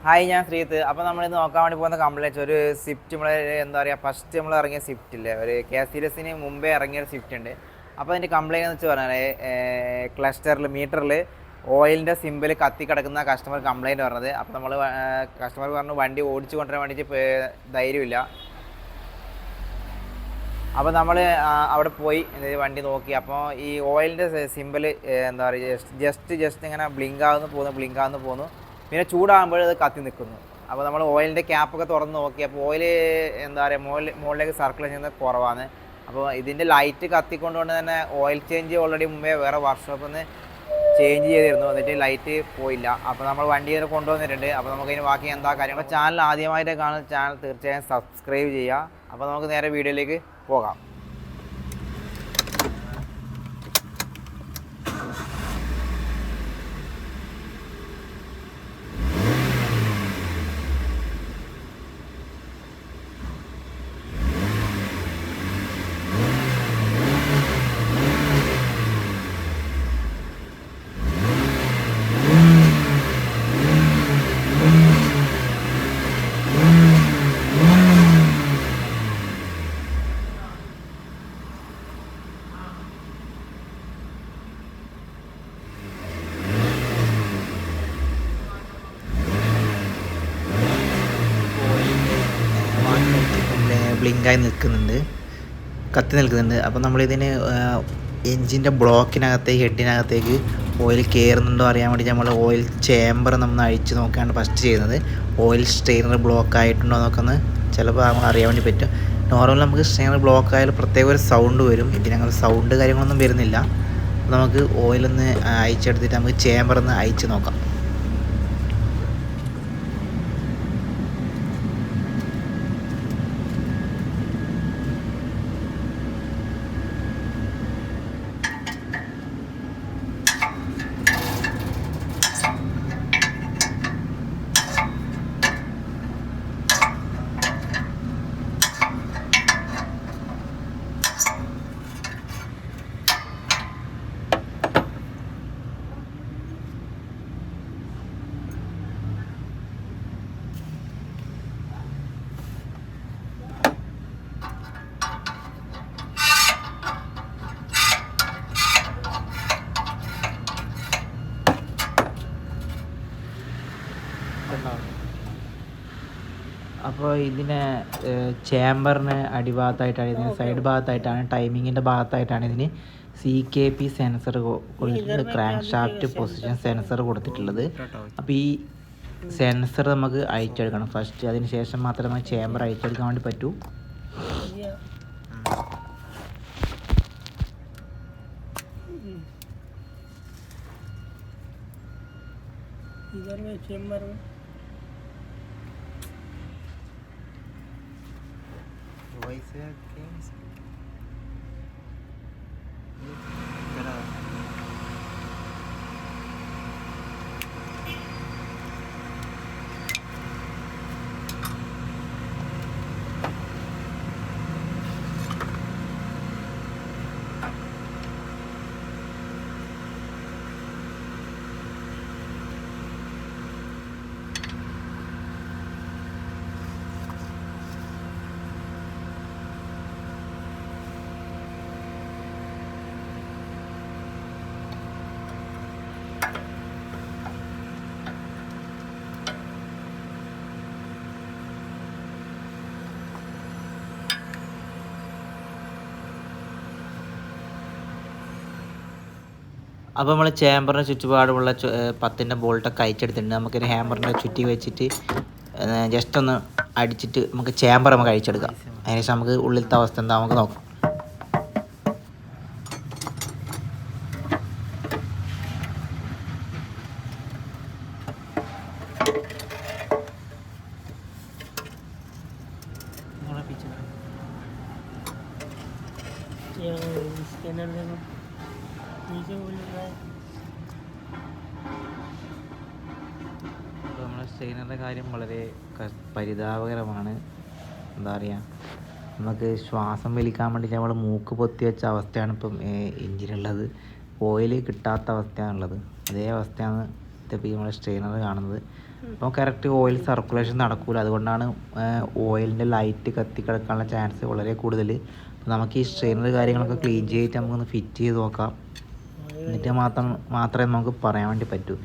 Hi, ഞാൻ ശ്രീത്ത്. അപ്പോൾ നമ്മളിന്ന് നോക്കാൻ വേണ്ടി പോകുന്ന കംപ്ലൈൻറ്റ്സ് ഒരു സ്വിഫ്റ്റ്. നമ്മൾ എന്താ പറയുക, ഫസ്റ്റ് നമ്മൾ ഇറങ്ങിയ സ്വിഫ്റ്റ് ഇല്ലേ, ഒരു കെ സീരീസിന് മുമ്പേ ഇറങ്ങിയ ഒരു സ്വിഫ്റ്റ് ഉണ്ട്. അപ്പോൾ അതിൻ്റെ കംപ്ലൈൻറ്റ് എന്ന് വെച്ച് പറഞ്ഞാൽ ക്ലസ്റ്ററിൽ മീറ്ററിൽ ഓയിലിൻ്റെ സിമ്പിൾ കത്തി കിടക്കുന്ന കസ്റ്റമർ കംപ്ലൈൻറ്റ് പറഞ്ഞത്. അപ്പോൾ നമ്മൾ കസ്റ്റമർ പറഞ്ഞു വണ്ടി ഓടിച്ചു കൊണ്ടുവരാൻ വേണ്ടിയിട്ട് ധൈര്യമില്ല. അപ്പോൾ നമ്മൾ അവിടെ പോയി വണ്ടി നോക്കി. അപ്പോൾ ഈ ഓയിലിൻ്റെ സിമ്പിൾ എന്താ പറയുക, ജസ്റ്റ് ഇങ്ങനെ ബ്ലിങ്ക് ആകുന്നു പോകുന്നു. പിന്നെ ചൂടാകുമ്പോൾ അത് കത്തി നിൽക്കുന്നു. അപ്പോൾ നമ്മൾ ഓയിലിൻ്റെ ക്യാപ്പൊക്കെ തുറന്ന് നോക്കി. അപ്പോൾ ഓയിൽ എന്താ പറയുക, മുകളിലേക്ക് സർക്കുലേഷൻ ചെയ്യുന്നത് കുറവാണ്. അപ്പോൾ ഇതിൻ്റെ ലൈറ്റ് കത്തിക്കൊണ്ടുകൊണ്ട് തന്നെ ഓയിൽ ചേഞ്ച് ഓൾറെഡി മുമ്പേ വേറെ വർക്ക്ഷോപ്പിൽ നിന്ന് ചേഞ്ച് ചെയ്തിരുന്നു. എന്നിട്ട് ലൈറ്റ് പോയില്ല. അപ്പോൾ നമ്മൾ വണ്ടി ഇതിനെ കൊണ്ടുവന്നിട്ടുണ്ട്. അപ്പോൾ നമുക്കതിന് ബാക്കി എന്താ കാര്യം. അപ്പോൾ ചാനൽ ആദ്യമായിട്ട് കാണുന്ന ചാനൽ തീർച്ചയായും സബ്സ്ക്രൈബ് ചെയ്യുക. അപ്പോൾ നമുക്ക് നേരെ വീഡിയോയിലേക്ക് പോകാം. ബ്ലിങ്കായി നിൽക്കുന്നുണ്ട്, കത്തി നിൽക്കുന്നുണ്ട്. അപ്പോൾ നമ്മളിതിന് എൻജിൻ്റെ ബ്ലോക്കിനകത്തേക്ക് ഹെഡിനകത്തേക്ക് ഓയിൽ കയറുന്നുണ്ടോ അറിയാൻ വേണ്ടി നമ്മൾ ഓയിൽ ചേമ്പർ നമ്മൾ അഴിച്ച് നോക്കിയാണ് ഫസ്റ്റ് ചെയ്യുന്നത്. ഓയിൽ സ്ട്രെയിനർ ബ്ലോക്ക് ആയിട്ടുണ്ടോ എന്നൊക്കെ ചിലപ്പോൾ അറിയാൻ വേണ്ടി പറ്റും. നോർമൽ നമുക്ക് സ്ട്രെയിനർ ബ്ലോക്ക് ആയാലും പ്രത്യേക ഒരു സൗണ്ട് വരും. ഇതിനങ്ങനെ സൗണ്ട് കാര്യങ്ങളൊന്നും വരുന്നില്ല. നമുക്ക് ഓയിലൊന്ന് അയച്ചെടുത്തിട്ട് നമുക്ക് ചേമ്പറൊന്ന് അയച്ച് നോക്കാം. അപ്പോൾ ഇതിന് ചേമ്പറിന് അടിഭാഗത്തായിട്ടാണ്, ഇതിന് സൈഡ് ഭാഗത്തായിട്ടാണ്, ടൈമിങ്ങിൻ്റെ ഭാഗത്തായിട്ടാണ് ഇതിന് CKP സെൻസർ കൊടുത്തിട്ടുള്ളത്, ക്രാങ്ക് ഷാഫ്റ്റ് പൊസിഷൻ സെൻസർ കൊടുത്തിട്ടുള്ളത്. അപ്പോൾ ഈ സെൻസർ നമുക്ക് അയച്ചെടുക്കണം ഫസ്റ്റ്. അതിന് ശേഷം മാത്രമേ നമുക്ക് ചേമ്പർ അയച്ചെടുക്കാൻ വേണ്ടി പറ്റൂ. അപ്പോൾ നമ്മൾ ചേമ്പറിന് ചുറ്റുപാടുമുള്ള 10ൻ്റെ ബോൾട്ടൊക്കെ അയച്ചെടുത്തിട്ടുണ്ട്. നമുക്കൊരു ഹാമറിൻ്റെ ചുറ്റി വെച്ചിട്ട് ജസ്റ്റ് ഒന്ന് അടിച്ചിട്ട് നമുക്ക് ചേമ്പർ നമുക്ക് അഴിച്ചെടുക്കാം. അതിനുശേഷം നമുക്ക് ഉള്ളിലത്തെ അവസ്ഥ എന്താ നമുക്ക് നോക്കാം. നമ്മുടെ സ്ട്രെയിനറിൻ്റെ കാര്യം വളരെ പരിതാപകരമാണ്. എന്താ പറയുക, നമുക്ക് ശ്വാസം വലിക്കാൻ വേണ്ടി നമ്മൾ മൂക്ക് പൊത്തി വെച്ച അവസ്ഥയാണ് ഇപ്പം എഞ്ചിനുള്ളത്. ഓയിൽ കിട്ടാത്ത അവസ്ഥയാണുള്ളത്. അതേ അവസ്ഥയാണ് ഇപ്പോൾ നമ്മുടെ സ്ട്രെയിനർ കാണുന്നത്. അപ്പോൾ കറക്റ്റ് ഓയിൽ സർക്കുലേഷൻ നടക്കില്ല. അതുകൊണ്ടാണ് ഓയിലിൻ്റെ ലൈറ്റ് കത്തിക്കിടക്കാനുള്ള ചാൻസ് വളരെ കൂടുതൽ. അപ്പോൾ നമുക്ക് ഈ സ്ട്രെയിനർ കാര്യങ്ങളൊക്കെ ക്ലീൻ ചെയ്തിട്ട് നമുക്കൊന്ന് ഫിറ്റ് ചെയ്ത് നോക്കാം. എന്നിട്ട് മാത്രമേ നമുക്ക് പറയാൻ വേണ്ടി പറ്റൂ.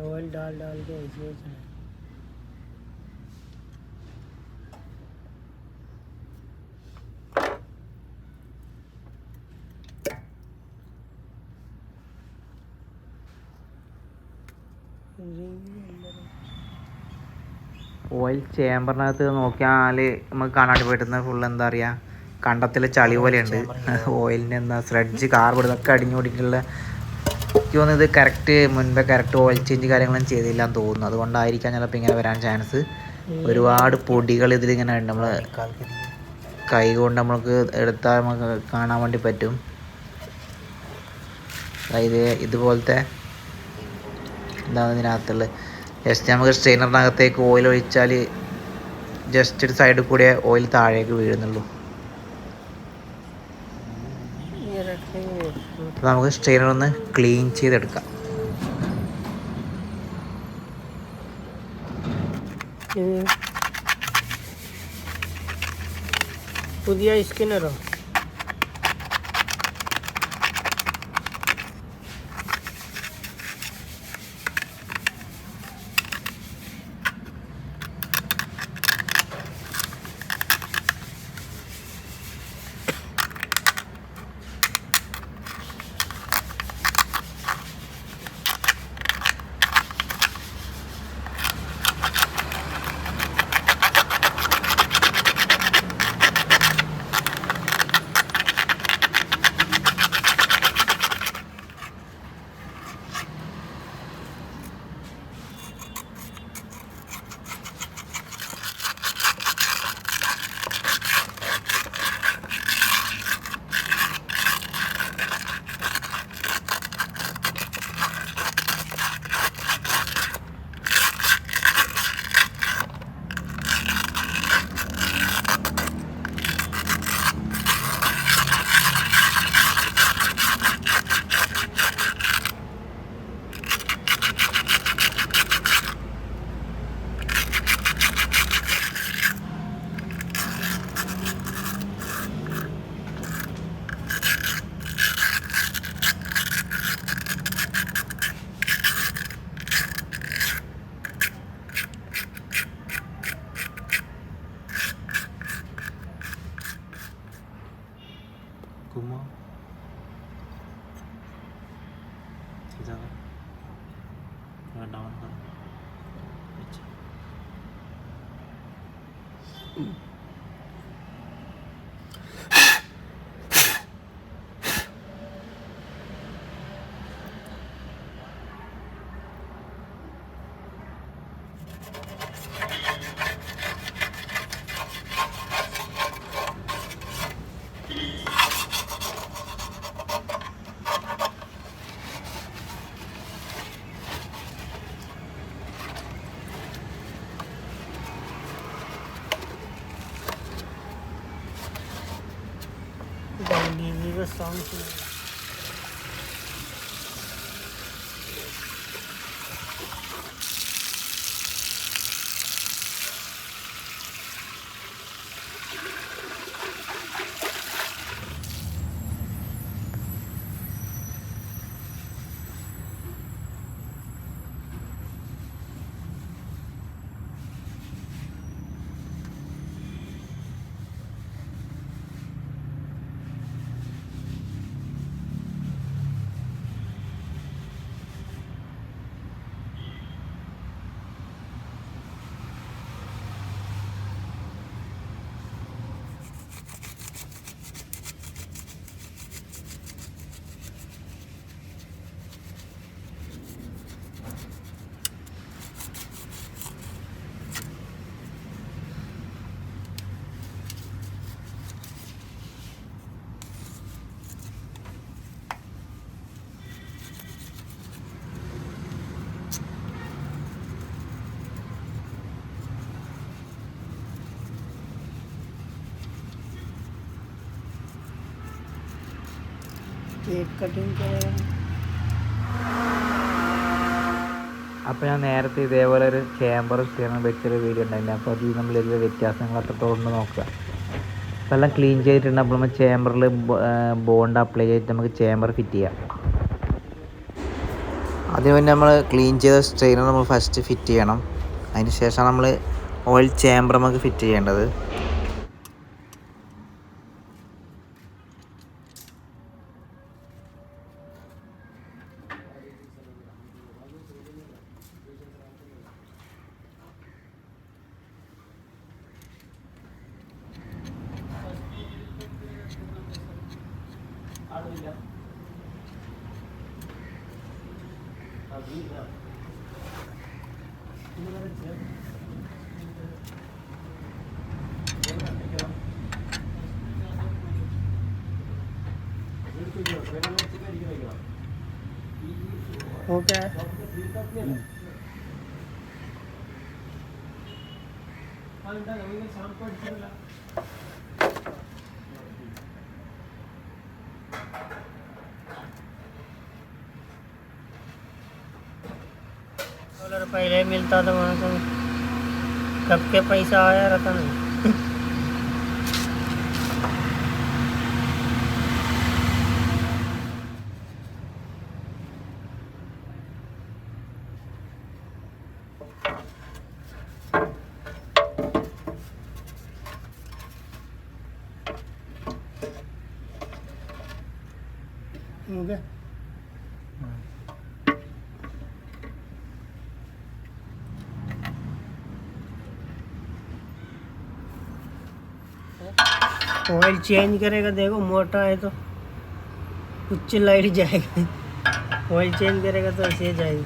ऑयल डाल डाल के ऐसे ही चलाएं। ഓയിൽ ചേമ്പറിനകത്ത് നോക്കിയാൽ നമുക്ക് കാണാൻ പറ്റുന്ന ഫുൾ എന്താ പറയുക, കണ്ടത്തിൽ ചളി പോലെയുണ്ട്. ഓയിലിൻ്റെ എന്താ സ്ലഡ്ജ് കാർബൺ ഇതൊക്കെ അടിഞ്ഞോടിയിട്ടുള്ള. എനിക്ക് തോന്നുന്നത് കറക്റ്റ് മുൻപേ കറക്റ്റ് ഓയിൽ ചേഞ്ച് കാര്യങ്ങളും ചെയ്തില്ലാന്ന് തോന്നുന്നു. അതുകൊണ്ടായിരിക്കാം ചിലപ്പോൾ ഇങ്ങനെ വരാൻ ചാൻസ്. ഒരുപാട് പൊടികൾ ഇതിലിങ്ങനെ ഉണ്ട്. നമ്മൾ കൈ കൊണ്ട് നമുക്ക് എടുത്താൽ നമുക്ക് കാണാൻ വേണ്ടി പറ്റും. അതായത് ഇതുപോലത്തെ എന്താണ് ഇതിനകത്തുള്ളത്. ജസ്റ്റ് നമുക്ക് സ്ട്രെയിനറിനകത്തേക്ക് ഓയിൽ ഒഴിച്ചാൽ ജസ്റ്റ് ഒരു സൈഡിൽ കൂടെ ഓയിൽ താഴേക്ക് വീഴുന്നുള്ളൂ. നമുക്ക് സ്ട്രെയിനർ ഒന്ന് ക്ലീൻ ചെയ്തെടുക്കാം. പുതിയ സ്കിന്നറോ? Kuma सीधा डाउन कर अच्छा the song केक कटिंग करेगा। അപ്പോൾ ഞാൻ നേരത്തെ ഇതേപോലെ ഒരു ചേമ്പർ ചെയ്യണം വെച്ചൊരു വീഡിയോ ഉണ്ടായിരുന്നു. അപ്പോൾ അതിൽ നമ്മൾ ഇതിൽ വ്യത്യാസങ്ങൾ അത്രത്തോളം ഉണ്ട് നോക്കുക. അപ്പോൾ എല്ലാം ക്ലീൻ ചെയ്തിട്ടുണ്ട്. അപ്പോൾ നമ്മൾ ചേമ്പറിൽ ബോണ്ട് അപ്ലൈ ചെയ്തിട്ട് നമുക്ക് ചേമ്പർ ഫിറ്റ് ചെയ്യാം. അതിന് മുന്നേ നമ്മൾ ക്ലീൻ ചെയ്ത സ്ട്രെയിനർ നമ്മൾ ഫസ്റ്റ് ഫിറ്റ് ചെയ്യണം. അതിന് ശേഷം നമ്മൾ ഓയിൽ ചേമ്പർ നമുക്ക് ഫിറ്റ് ചെയ്യേണ്ടത്. ओके डॉलर पहले मिलता था वहाँ को कब के पैसा आया रहता नहीं हो गया ऑयल चेंज करेगा देखो मोटा है तो कुछ लाइट जाएगा ऑयल चेंज करेगा तो ऐसे जाएगी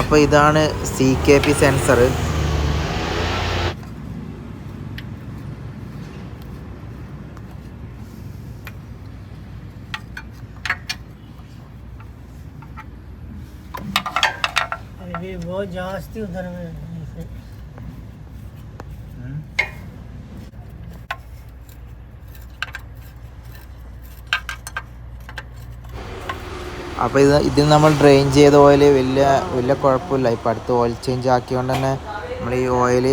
അപ്പോൾ ഇതാണ് CKP സെൻസർ. अरे बहुत जास्ती उधर में ऐसे അപ്പോൾ ഇതിൽ നമ്മൾ ഡ്രെയിൻ ചെയ്ത ഓയിൽ വലിയ കുഴപ്പമില്ല. ഇപ്പോൾ അടുത്ത് ഓയിൽ ചേഞ്ച് ആക്കിയതുകൊണ്ട് തന്നെ നമ്മൾ ഈ ഓയിൽ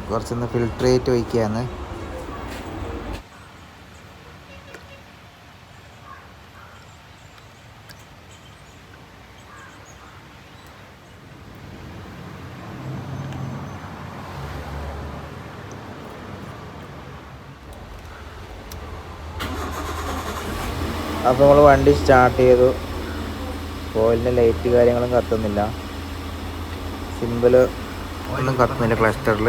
കുറച്ചൊന്ന് ഫിൽട്ടർ ചെയ്തിട്ട് ഒഴിക്കുകയാണ്. അപ്പോൾ നമ്മൾ വണ്ടി സ്റ്റാർട്ട് ചെയ്തു. ഓയിലിൻ്റെ ലൈറ്റ് കാര്യങ്ങളും കത്തുന്നില്ല, സിമ്പിൾ ഒന്നും കത്തുന്നില്ല ക്ലസ്റ്ററിൽ.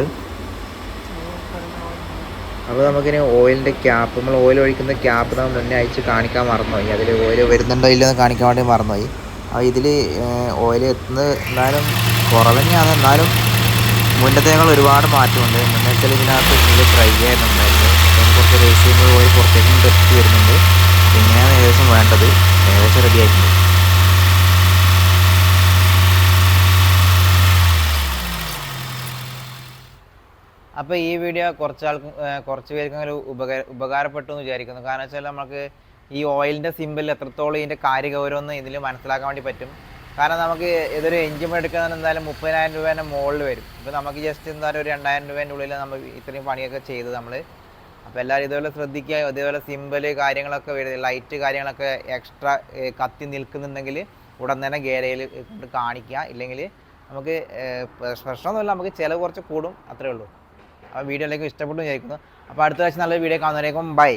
അപ്പോൾ നമുക്കിനി ഓയിലിൻ്റെ ക്യാപ്പ്, നമ്മൾ ഓയിൽ ഒഴിക്കുന്ന ക്യാപ്പ് നമ്മൾ മുന്നേ അയച്ച് കാണിക്കാൻ മറന്നുപോയി. അതിൽ ഓയിൽ വരുന്നുണ്ടോ ഇല്ലെന്ന് കാണിക്കാൻ വേണ്ടി മറന്നുപോയി. അപ്പോൾ ഇതിൽ ഓയിൽ എത്തുന്നത് എന്നാലും കുറവ് തന്നെയാണ്. എന്നാലും മുന്നത്തേക്കാൾ ഒരുപാട് മാറ്റമുണ്ട്. മുന്നേ വെച്ചാൽ ഇതിനകത്ത് ഫുള്ള് ഡ്രൈ ആയിരുന്നുണ്ടായിരുന്നു. അപ്പം കുറച്ച് റേസ് ചെയ്യുമ്പോൾ ഓയിൽ പുറത്തേക്കും തെറ്റി വരുന്നുണ്ട്. ഇങ്ങനെയാണ് ഏകദേശം വേണ്ടത്. ഏകദേശം റെഡി ആയിട്ടുണ്ട്. അപ്പോൾ ഈ വീഡിയോ കുറച്ച് പേർക്കെങ്കിലും ഉപകാരപ്പെട്ടു എന്ന് വിചാരിക്കുന്നു. കാരണം വെച്ചാൽ നമുക്ക് ഈ ഓയിലിൻ്റെ സിമ്പിൾ എത്രത്തോളം ഇതിൻ്റെ കാര്യഗൗരവം ഇതിൽ മനസ്സിലാക്കാൻ വേണ്ടി പറ്റും. കാരണം നമുക്ക് ഇതൊരു എഞ്ചിൻ എടുക്കുന്നത് എന്തായാലും 30,000 രൂപേൻ്റെ മുകളിൽ വരും. ഇപ്പോൾ നമുക്ക് ജസ്റ്റ് എന്തായാലും ഒരു 2,000 രൂപേൻ്റെ ഉള്ളിൽ നമ്മൾ ഇത്രയും പണിയൊക്കെ ചെയ്ത് നമ്മൾ. അപ്പോൾ എല്ലാവരും ഇതുപോലെ ശ്രദ്ധിക്കുക. ഇതേപോലെ സിമ്പിൾ കാര്യങ്ങളൊക്കെ വരുന്നത്, ലൈറ്റ് കാര്യങ്ങളൊക്കെ എക്സ്ട്രാ കത്തി നിൽക്കുന്നുണ്ടെങ്കിൽ ഉടൻ തന്നെ ഗേരയിൽ കൊണ്ട് കാണിക്കുക. ഇല്ലെങ്കിൽ നമുക്ക് പ്രശ്നമൊന്നുമില്ല, നമുക്ക് ചിലവ് കുറച്ച് കൂടും, അത്രേ ഉള്ളൂ. അപ്പോൾ വീഡിയോയിലേക്ക് ഇഷ്ടപ്പെട്ടു വിചാരിക്കുന്നു. അപ്പോൾ അടുത്ത പ്രാവശ്യം നല്ലൊരു വീഡിയോ കാണുന്നവരേക്കും ബൈ.